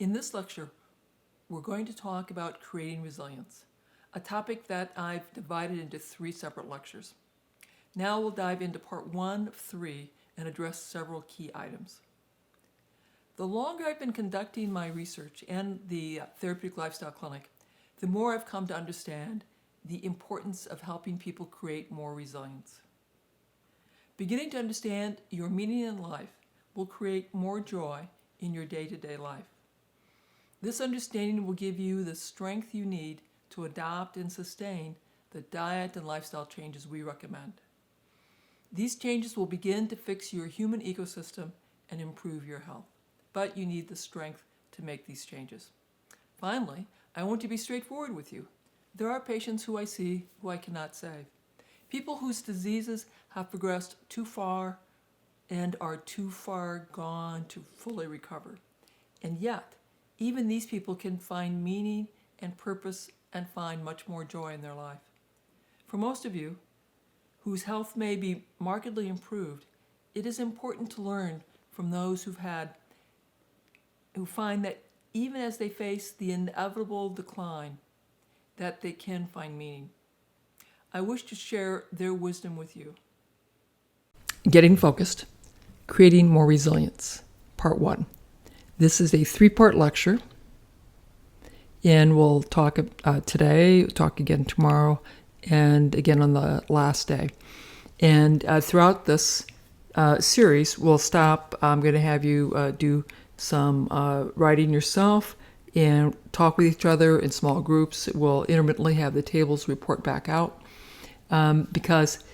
In this lecture, we're going to talk about creating resilience, a topic that I've divided into 3 separate lectures. Now we'll dive into part 1 of 3 and address several key items. The longer I've been conducting my research and the Therapeutic Lifestyle Clinic, the more I've come to understand the importance of helping people create more resilience. Beginning to understand your meaning in life will create more joy in your day-to-day life. This understanding will give you the strength you need to adopt and sustain the diet and lifestyle changes we recommend. These changes will begin to fix your human ecosystem and improve your health, but you need the strength to make these changes. Finally, I want to be straightforward with you. There are patients who I see who I cannot save. People whose diseases have progressed too far and are too far gone to fully recover. And yet, even these people can find meaning and purpose and find much more joy in their life. For most of you, whose health may be markedly improved, it is important to learn from those who find that even as they face the inevitable decline, that they can find meaning. I wish to share their wisdom with you. Getting focused, creating more resilience, part 1. This is a 3-part lecture, and we'll talk today, talk again tomorrow, and again on the last day. And throughout this series, we'll stop. I'm going to have you do some writing yourself and talk with each other in small groups. We'll intermittently have the tables report back out because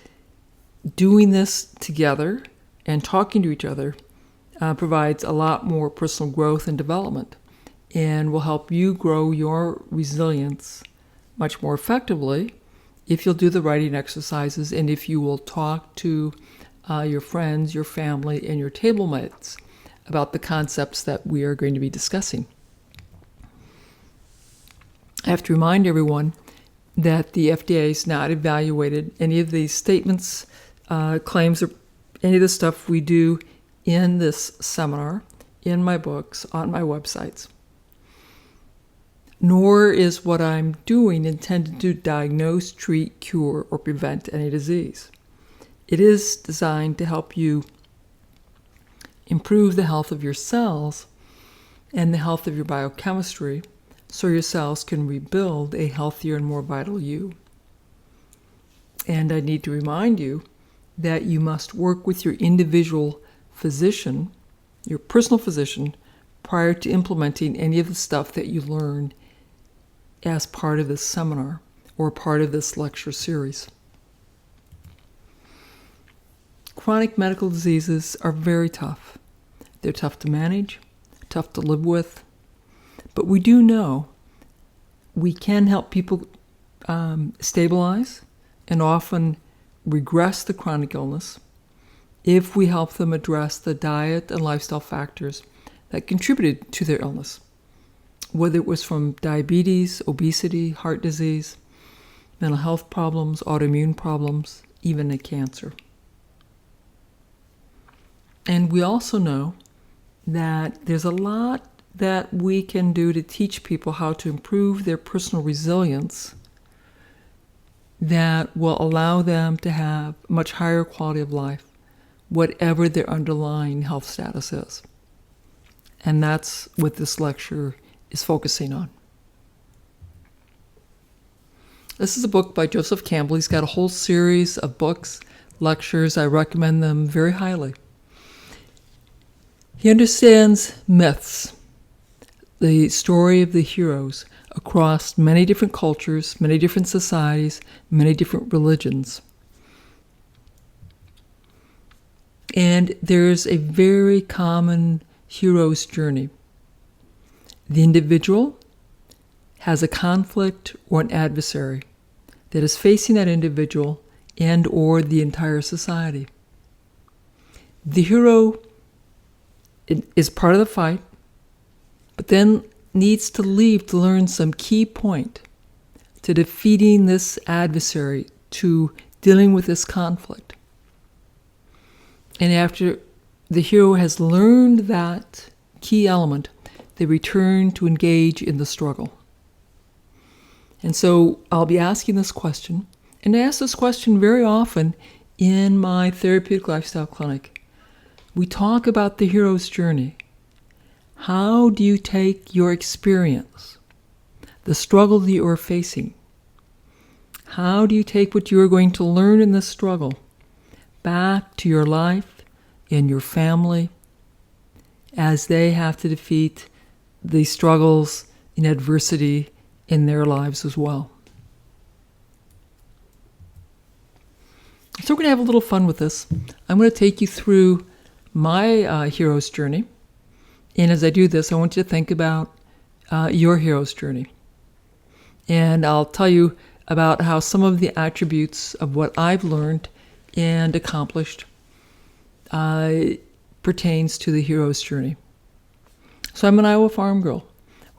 doing this together and talking to each other provides a lot more personal growth and development and will help you grow your resilience much more effectively if you'll do the writing exercises and if you will talk to your friends, your family, and your table mates about the concepts that we are going to be discussing. I have to remind everyone that the FDA has not evaluated any of these statements, claims, or any of the stuff we do in this seminar, in my books, on my websites. Nor is what I'm doing intended to diagnose, treat, cure, or prevent any disease. It is designed to help you improve the health of your cells and the health of your biochemistry so your cells can rebuild a healthier and more vital you. And I need to remind you that you must work with your individual physician, your personal physician, prior to implementing any of the stuff that you learn as part of this seminar or part of this lecture series. Chronic medical diseases are very tough. They're tough to manage, tough to live with, but we do know we can help people stabilize and often regress the chronic illness if we help them address the diet and lifestyle factors that contributed to their illness, whether it was from diabetes, obesity, heart disease, mental health problems, autoimmune problems, even a cancer. And we also know that there's a lot that we can do to teach people how to improve their personal resilience that will allow them to have much higher quality of life, whatever their underlying health status is. And that's what this lecture is focusing on. This is a book by Joseph Campbell. He's got a whole series of books, lectures. I recommend them very highly. He understands myths, the story of the heroes across many different cultures, many different societies, many different religions. And there's a very common hero's journey. The individual has a conflict or an adversary that is facing that individual and or the entire society. The hero is part of the fight, but then needs to leave to learn some key point to defeating this adversary, to dealing with this conflict. And after the hero has learned that key element, they return to engage in the struggle. And so I'll be asking this question, and I ask this question very often in my therapeutic lifestyle clinic. We talk about the hero's journey. How do you take your experience, the struggle that you are facing? How do you take what you are going to learn in this struggle back to your life and your family as they have to defeat the struggles and adversity in their lives as well? So we're going to have a little fun with this. I'm going to take you through my hero's journey. And as I do this, I want you to think about your hero's journey. And I'll tell you about how some of the attributes of what I've learned and accomplished pertains to the hero's journey. So I'm an Iowa farm girl.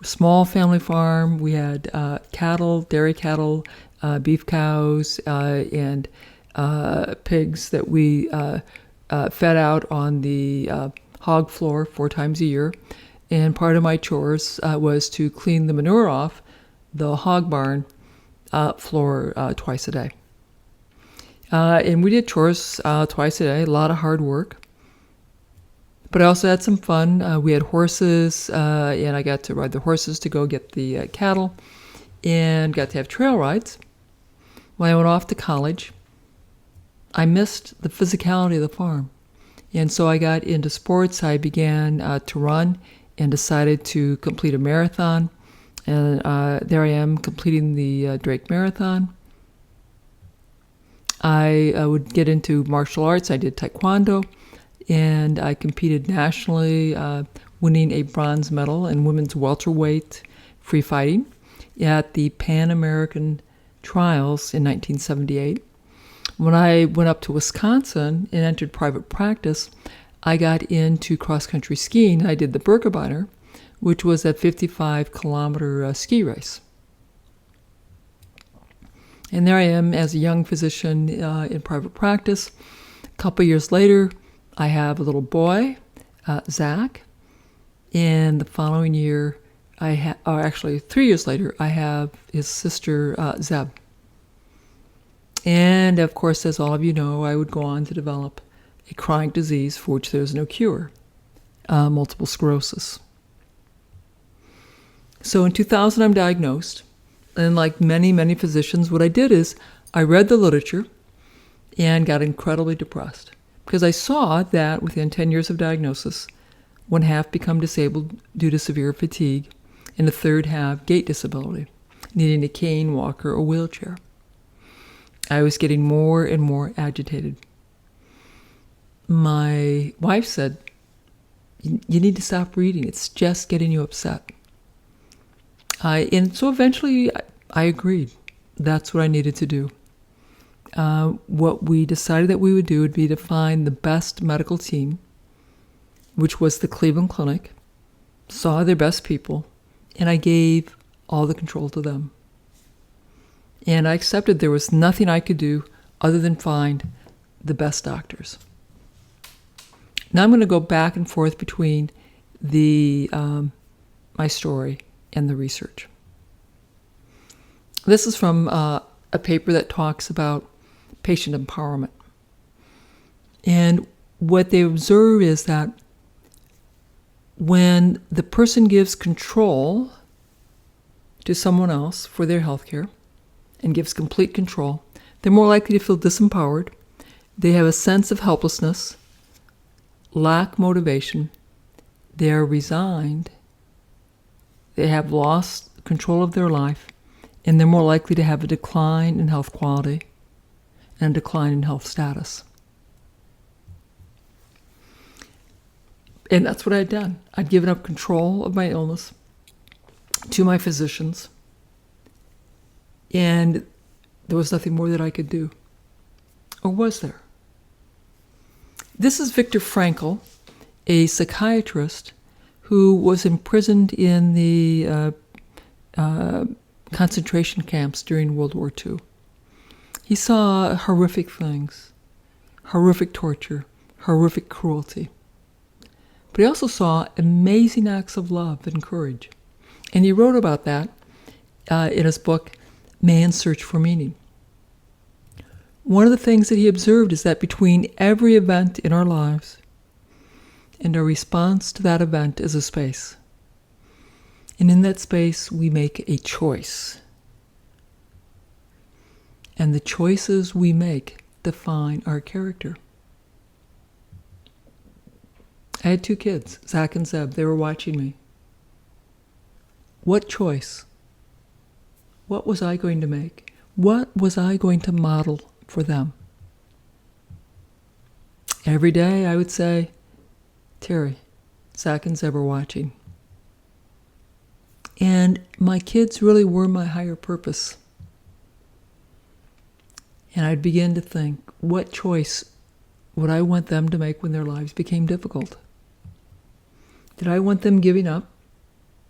Small family farm. We had cattle, dairy cattle, beef cows, and pigs that we fed out on the hog floor 4 times a year. And part of my chores was to clean the manure off the hog barn floor twice a day. And we did chores twice a day, a lot of hard work. But I also had some fun. We had horses, and I got to ride the horses to go get the cattle, and got to have trail rides. When I went off to college, I missed the physicality of the farm. And so I got into sports. I began to run and decided to complete a marathon. And there I am completing the Drake Marathon. I would get into martial arts. I did Taekwondo, and I competed nationally, winning a bronze medal in women's welterweight free fighting at the Pan American Trials in 1978. When I went up to Wisconsin and entered private practice, I got into cross-country skiing. I did the Birkebeiner, which was a 55-kilometer ski race. And there I am as a young physician in private practice. A couple years later, I have a little boy, Zach. And the following year, or actually 3 years later, I have his sister, Zeb. And of course, as all of you know, I would go on to develop a chronic disease for which there is no cure, multiple sclerosis. So in 2000, I'm diagnosed. And like many, many physicians, what I did is I read the literature and got incredibly depressed because I saw that within 10 years of diagnosis, 1/2 become disabled due to severe fatigue, and a third have gait disability, needing a cane, walker, or wheelchair. I was getting more and more agitated. My wife said, you need to stop reading. It's just getting you upset. And so eventually I agreed. That's what I needed to do. What we decided that we would do would be to find the best medical team, which was the Cleveland Clinic, saw their best people, and I gave all the control to them. And I accepted there was nothing I could do other than find the best doctors. Now I'm going to go back and forth between my story and the research. This is from a paper that talks about patient empowerment. And what they observe is that when the person gives control to someone else for their health care and gives complete control, they're more likely to feel disempowered. They have a sense of helplessness, lack motivation, they are resigned, they have lost control of their life, and they're more likely to have a decline in health quality and a decline in health status. And that's what I'd done. I'd given up control of my illness to my physicians, and there was nothing more that I could do. Or was there? This is Viktor Frankl, a psychiatrist who was imprisoned in the concentration camps during World War II. He saw horrific things, horrific torture, horrific cruelty. But he also saw amazing acts of love and courage. And he wrote about that in his book, Man's Search for Meaning. One of the things that he observed is that between every event in our lives and our response to that event is a space. And in that space, we make a choice. And the choices we make define our character. I had 2 kids, Zach and Zeb. They were watching me. What choice? What was I going to make? What was I going to model for them? Every day I would say, Terry, Zach and Zeb are watching. And my kids really were my higher purpose. And I'd begin to think, what choice would I want them to make when their lives became difficult? Did I want them giving up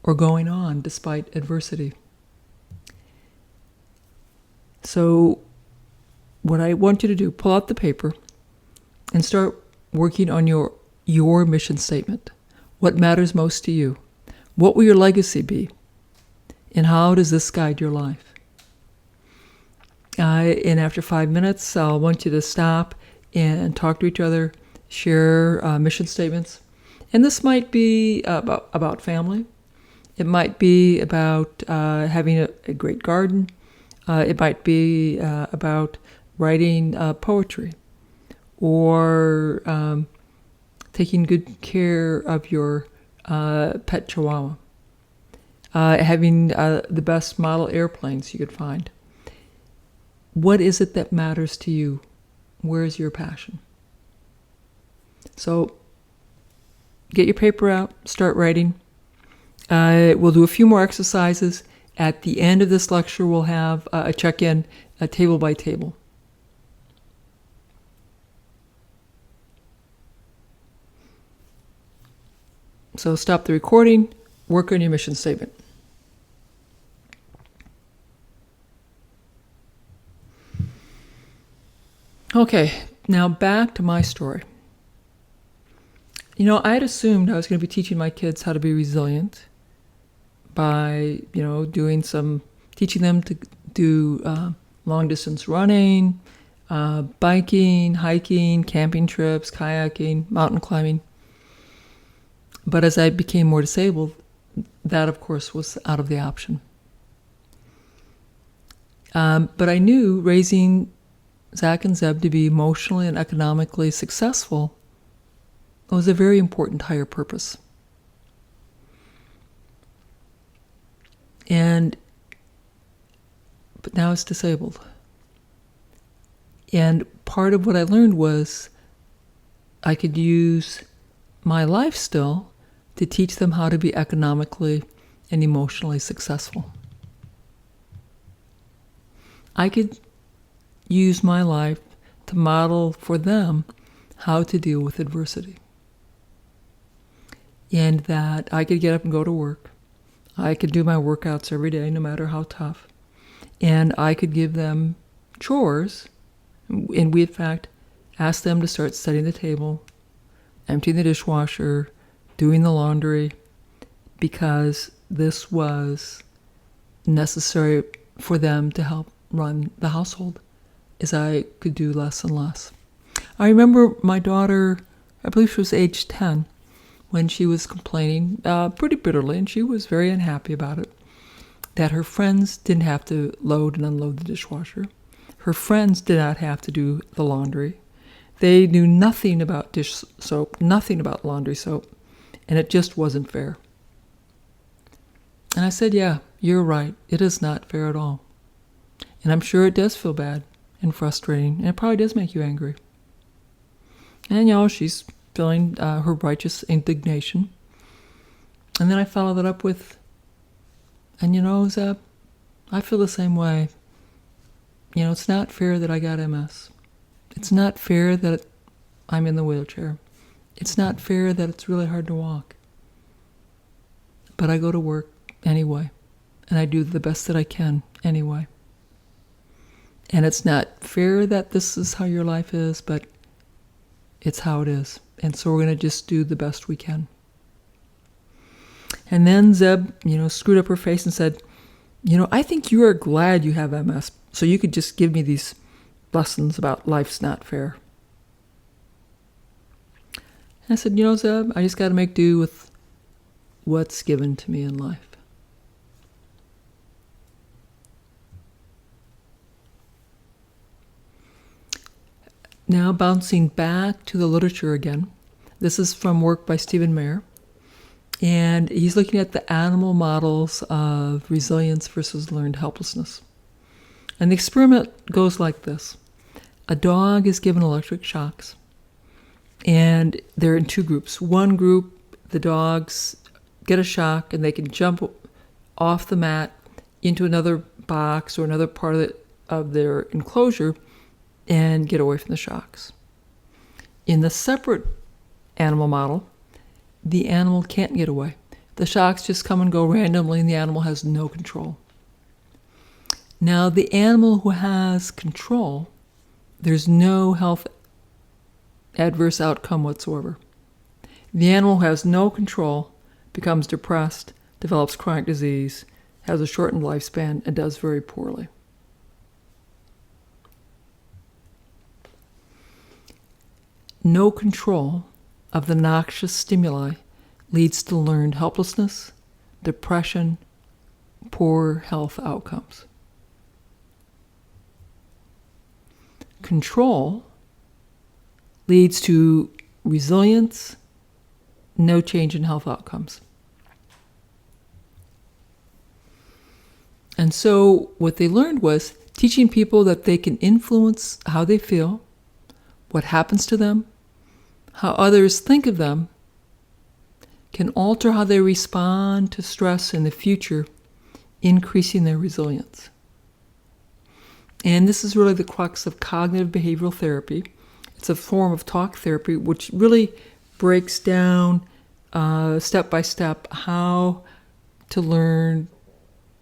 or going on despite adversity? So what I want you to do, pull out the paper and start working on your mission statement. What matters most to you? What will your legacy be? And how does this guide your life? And after 5 minutes, I'll want you to stop and talk to each other, share mission statements. And this might be about family. It might be about having a great garden. It might be about writing poetry or taking good care of your pet chihuahua. Having the best model airplanes you could find. What is it that matters to you? Where's your passion? So get your paper out, start writing. We'll do a few more exercises. At the end of this lecture, we'll have a check-in, table by table. So stop the recording, work on your mission statement. Okay, now back to my story. I had assumed I was going to be teaching my kids how to be resilient by, teaching them to do long distance running, biking, hiking, camping trips, kayaking, mountain climbing. But as I became more disabled, that of course was out of the option. But I knew raising Zach and Zeb to be emotionally and economically successful was a very important higher purpose. But now it's disabled. And part of what I learned was I could use my life still to teach them how to be economically and emotionally successful. I could use my life to model for them how to deal with adversity. And that I could get up and go to work. I could do my workouts every day, no matter how tough. And I could give them chores. And we, in fact, asked them to start setting the table, emptying the dishwasher, doing the laundry, because this was necessary for them to help run the household, as I could do less and less. I remember my daughter, I believe she was age 10, when she was complaining pretty bitterly, and she was very unhappy about it, that her friends didn't have to load and unload the dishwasher. Her friends did not have to do the laundry. They knew nothing about dish soap, nothing about laundry soap, and it just wasn't fair. And I said, yeah, you're right. It is not fair at all. And I'm sure it does feel bad and frustrating, and it probably does make you angry. And, she's feeling her righteous indignation. And then I followed that up with, and Zeb, I feel the same way. It's not fair that I got MS. It's not fair that I'm in the wheelchair. It's not fair that it's really hard to walk. But I go to work anyway, and I do the best that I can anyway. And it's not fair that this is how your life is, but it's how it is. And so we're going to just do the best we can. And then Zeb, screwed up her face and said, I think you are glad you have MS, so you could just give me these lessons about life's not fair. And I said, Zeb, I just got to make do with what's given to me in life. Now bouncing back to the literature again. This is from work by Stephen Mayer. And he's looking at the animal models of resilience versus learned helplessness. And the experiment goes like this. A dog is given electric shocks. And they're in two groups. One group, the dogs get a shock and they can jump off the mat into another box or another part of their enclosure and get away from the shocks. In the separate animal model, the animal can't get away. The shocks just come and go randomly and the animal has no control. Now, the animal who has control, there's no health adverse outcome whatsoever. The animal who has no control becomes depressed, develops chronic disease, has a shortened lifespan, and does very poorly. No control of the noxious stimuli leads to learned helplessness, depression, poor health outcomes. Control leads to resilience, no change in health outcomes. And so what they learned was teaching people that they can influence how they feel, what happens to them, how others think of them, can alter how they respond to stress in the future, increasing their resilience. And this is really the crux of cognitive behavioral therapy. It's a form of talk therapy which really breaks down step by step how to learn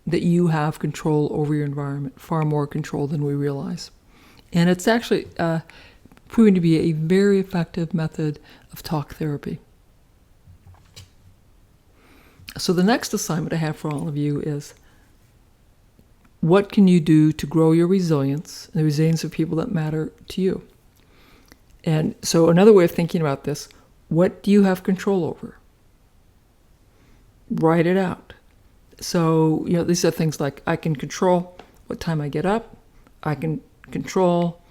that you have control over your environment, far more control than we realize. And it's actually proving to be a very effective method of talk therapy. So the next assignment I have for all of you is, what can you do to grow your resilience, the resilience of people that matter to you? And so another way of thinking about this, what do you have control over? Write it out. So, these are things like, I can control what time I get up. I can control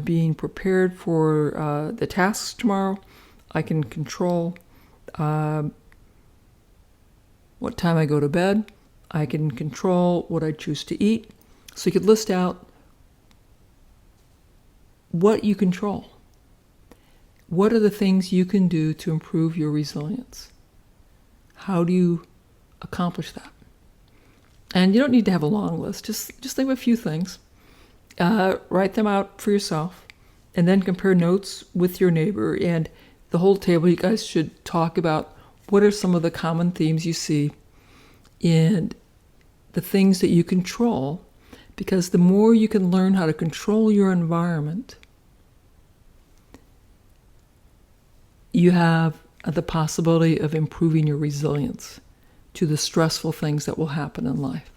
being prepared for the tasks tomorrow. I can control what time I go to bed. I can control what I choose to eat. So you could list out what you control. What are the things you can do to improve your resilience? How do you accomplish that? And you don't need to have a long list. Just think of a few things. Write them out for yourself, and then compare notes with your neighbor. And the whole table, you guys should talk about what are some of the common themes you see in the things that you control, because the more you can learn how to control your environment, you have the possibility of improving your resilience to the stressful things that will happen in life.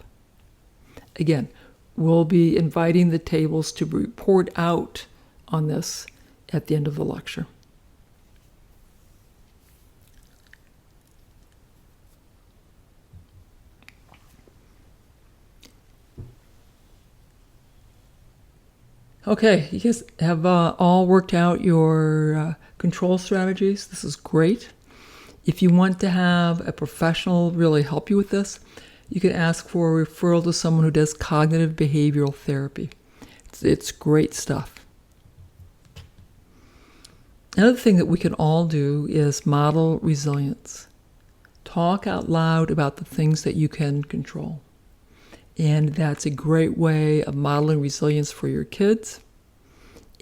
Again, we'll be inviting the tables to report out on this at the end of the lecture. Okay, you guys have all worked out your control strategies. This is great. If you want to have a professional really help you with this, you can ask for a referral to someone who does cognitive behavioral therapy. It's great stuff. Another thing that we can all do is model resilience. Talk out loud about the things that you can control. And that's a great way of modeling resilience for your kids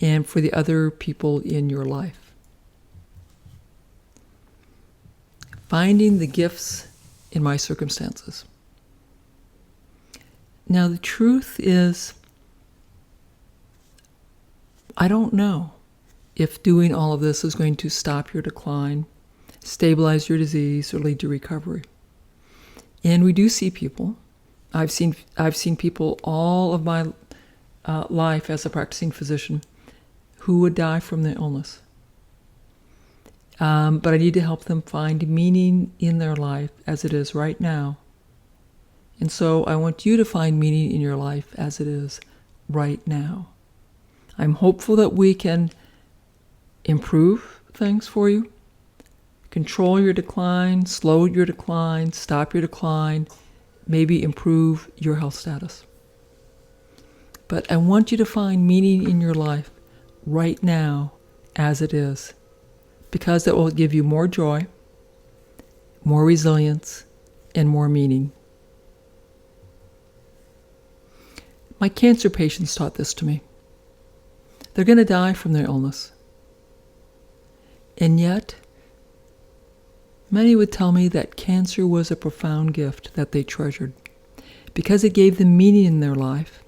and for the other people in your life. Finding the gifts in my circumstances. Now, the truth is, I don't know if doing all of this is going to stop your decline, stabilize your disease, or lead to recovery. And we do see people. I've seen people all of my life as a practicing physician who would die from their illness. But I need to help them find meaning in their life as it is right now. And so I want you to find meaning in your life as it is right now. I'm hopeful that we can improve things for you, control your decline, slow your decline, stop your decline, maybe improve your health status. But I want you to find meaning in your life right now as it is, because it will give you more joy, more resilience, and more meaning. My cancer patients taught this to me. They're going to die from their illness. And yet, many would tell me that cancer was a profound gift that they treasured because it gave them meaning in their life.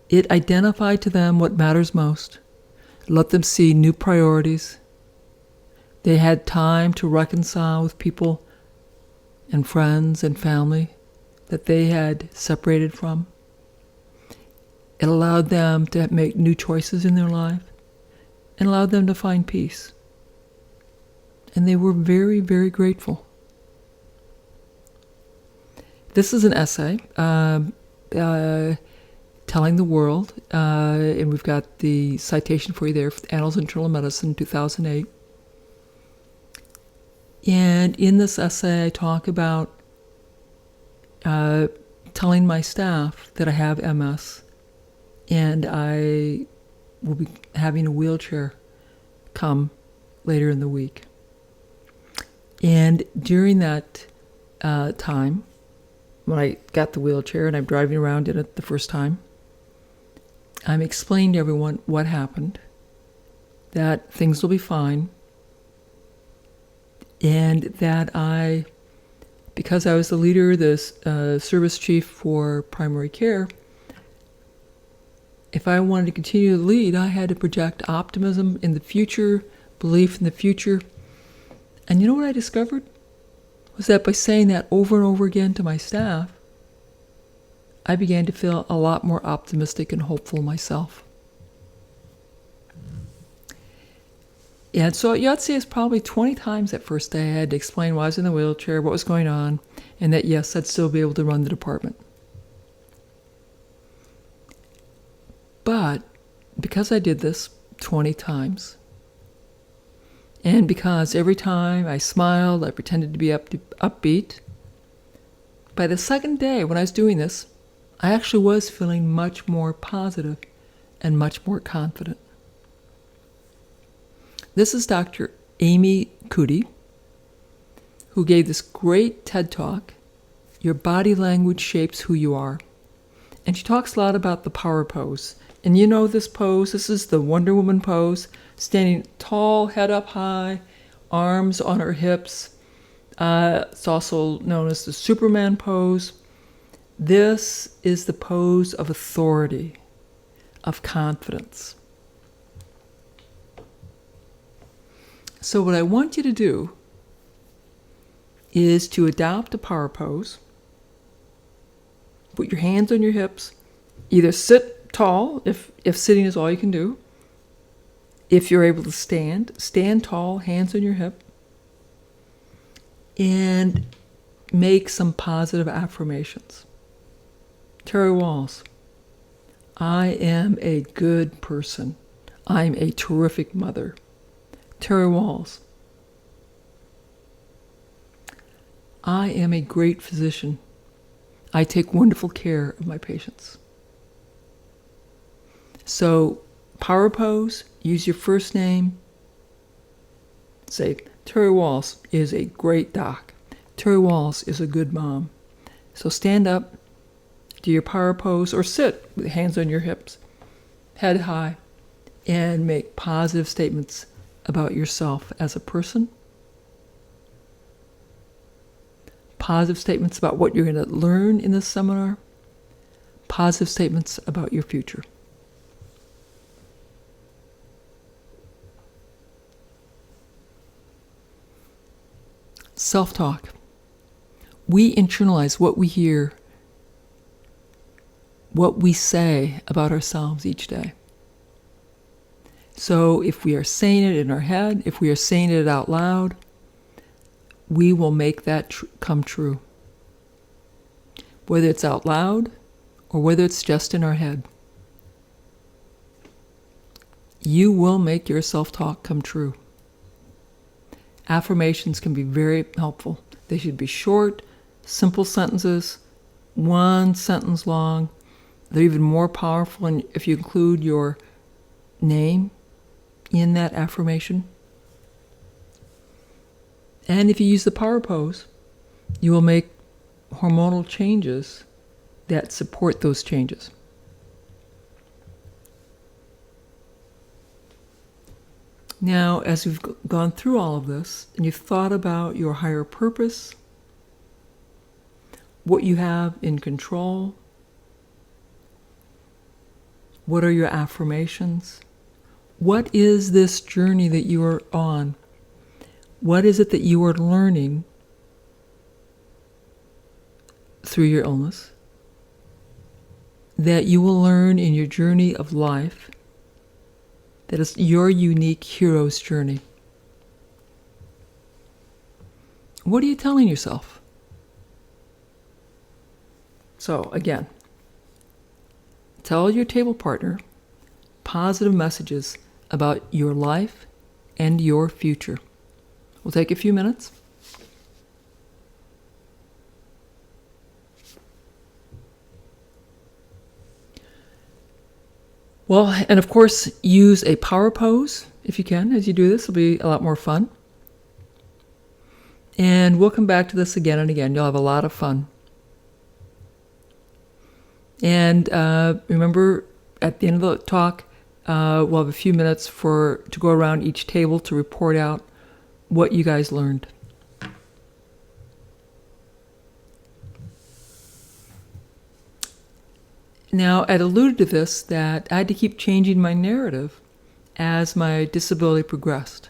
It identified to them what matters most, let them see new priorities. They had time to reconcile with people and friends and family that they had separated from. It allowed them to make new choices in their life and allowed them to find peace. And they were very, very grateful. This is an essay telling the world, and we've got the citation for you there, Annals of Internal Medicine, 2008. And in this essay, I talk about telling my staff that I have MS, and I will be having a wheelchair come later in the week. And during that time, when I got the wheelchair and I'm driving around in it the first time, I'm explaining to everyone what happened, that things will be fine, and that because I was the leader, the service chief for primary care, if I wanted to continue to lead, I had to project optimism in the future, belief in the future. And you know what I discovered? Was that by saying that over and over again to my staff, I began to feel a lot more optimistic and hopeful myself. And so you'd say it's probably 20 times that first day I had to explain why I was in the wheelchair, what was going on, and that yes, I'd still be able to run the department. But because I did this 20 times, and because every time I smiled, I pretended to be upbeat, by the second day when I was doing this, I actually was feeling much more positive and much more confident. This is Dr. Amy Cuddy, who gave this great TED Talk, Your Body Language Shapes Who You Are. And she talks a lot about the power pose. And you know this pose, this is the Wonder Woman pose, standing tall, head up high, arms on her hips. It's also known as the Superman pose. This is the pose of authority, of confidence. So what I want you to do is to adopt a power pose. Put your hands on your hips. Either sit tall, if sitting is all you can do. If you're able to stand tall, hands on your hip. And make some positive affirmations. Terry Walls, I am a good person. I'm a terrific mother. Terry Walls, I am a great physician. I take wonderful care of my patients. So, power pose, use your first name. Say, Terry Walls is a great doc. Terry Walls is a good mom. So stand up, do your power pose, or sit with hands on your hips, head high, and make positive statements about yourself as a person. Positive statements about what you're going to learn in this seminar. Positive statements about your future. Self-talk. We internalize what we hear, what we say about ourselves each day. So if we are saying it in our head, if we are saying it out loud, we will make that come true. Whether it's out loud or whether it's just in our head. You will make your self-talk come true. Affirmations can be very helpful. They should be short, simple sentences, one sentence long. They're even more powerful if you include your name in that affirmation. And if you use the power pose, you will make hormonal changes that support those changes. Now, as we've gone through all of this, and you've thought about your higher purpose, what you have in control, what are your affirmations, what is this journey that you are on? What is it that you are learning through your illness that you will learn in your journey of life? That is your unique hero's journey. What are you telling yourself? So again, tell your table partner positive messages about your life and your future. We'll take a few minutes. Well, and of course, use a power pose if you can as you do this. It'll be a lot more fun. And we'll come back to this again and again. You'll have a lot of fun. And remember, at the end of the talk, we'll have a few minutes to go around each table to report out what you guys learned. Now, I'd alluded to this, that I had to keep changing my narrative as my disability progressed.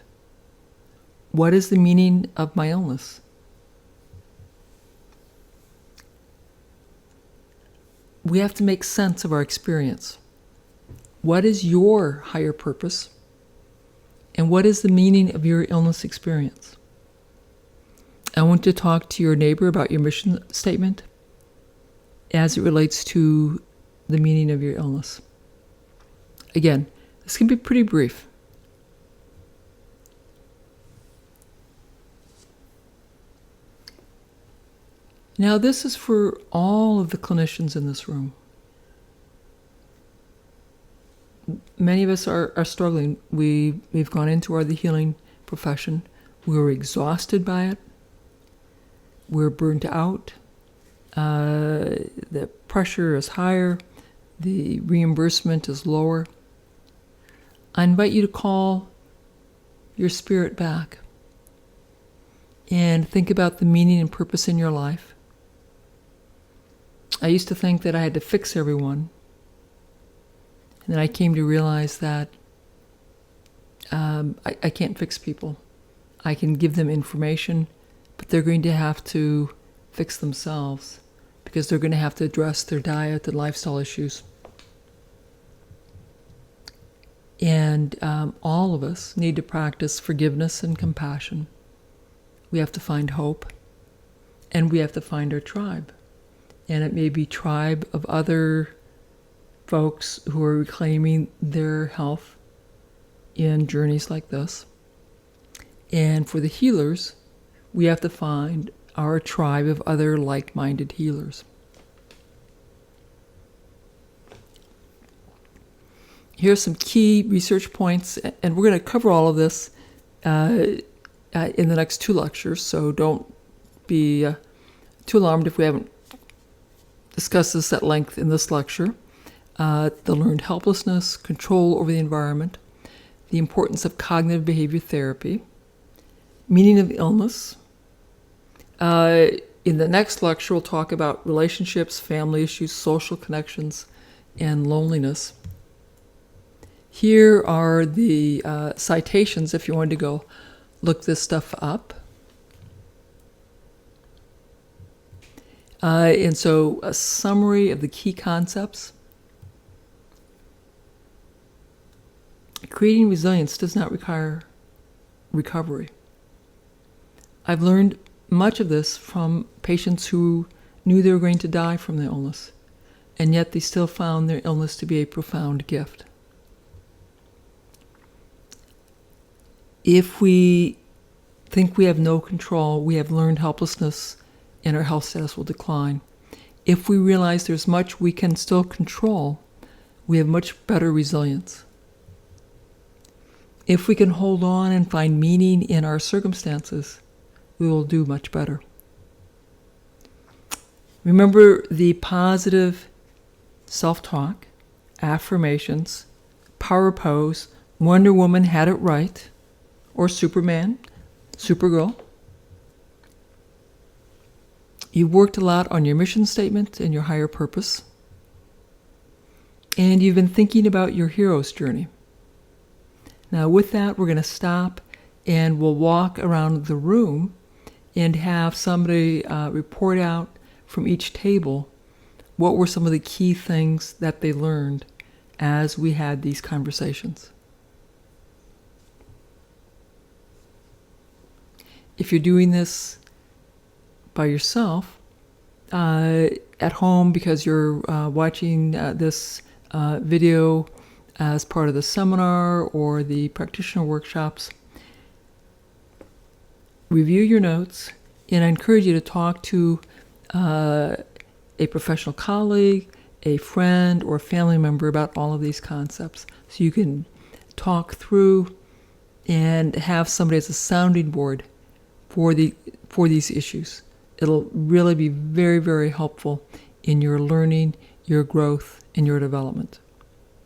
What is the meaning of my illness? We have to make sense of our experience. What is your higher purpose? And what is the meaning of your illness experience? I want to talk to your neighbor about your mission statement as it relates to the meaning of your illness. Again, this can be pretty brief. Now, this is for all of the clinicians in this room. Many of us are struggling. We've gone into the healing profession. We were exhausted by it. We're burnt out. The pressure is higher. The reimbursement is lower. I invite you to call your spirit back and think about the meaning and purpose in your life. I used to think that I had to fix everyone. And then I came to realize that I can't fix people. I can give them information, but they're going to have to fix themselves because they're going to have to address their diet and lifestyle issues. And all of us need to practice forgiveness and compassion. We have to find hope, and we have to find our tribe. And it may be tribe of other folks who are reclaiming their health in journeys like this. And for the healers, we have to find our tribe of other like-minded healers. Here's some key research points, and we're going to cover all of this in the next 2 lectures, so don't be too alarmed if we haven't discussed this at length in this lecture. The learned helplessness, control over the environment, the importance of cognitive behavior therapy, meaning of illness. In the next lecture, we'll talk about relationships, family issues, social connections, and loneliness. Here are the citations if you wanted to go look this stuff up. And so a summary of the key concepts. Creating resilience does not require recovery. I've learned much of this from patients who knew they were going to die from their illness, and yet they still found their illness to be a profound gift. If we think we have no control, we have learned helplessness, and our health status will decline. If we realize there's much we can still control, we have much better resilience. If we can hold on and find meaning in our circumstances, we will do much better. Remember the positive self-talk, affirmations, power pose, Wonder Woman had it right, or Superman, Supergirl. You worked a lot on your mission statement and your higher purpose. And you've been thinking about your hero's journey. Now with that, we're going to stop and we'll walk around the room and have somebody report out from each table what were some of the key things that they learned as we had these conversations. If you're doing this by yourself, at home because you're watching this video as part of the seminar or the practitioner workshops, review your notes, and I encourage you to talk to a professional colleague, a friend, or a family member about all of these concepts so you can talk through and have somebody as a sounding board for these issues. It'll really be very, very helpful in your learning, your growth, and your development.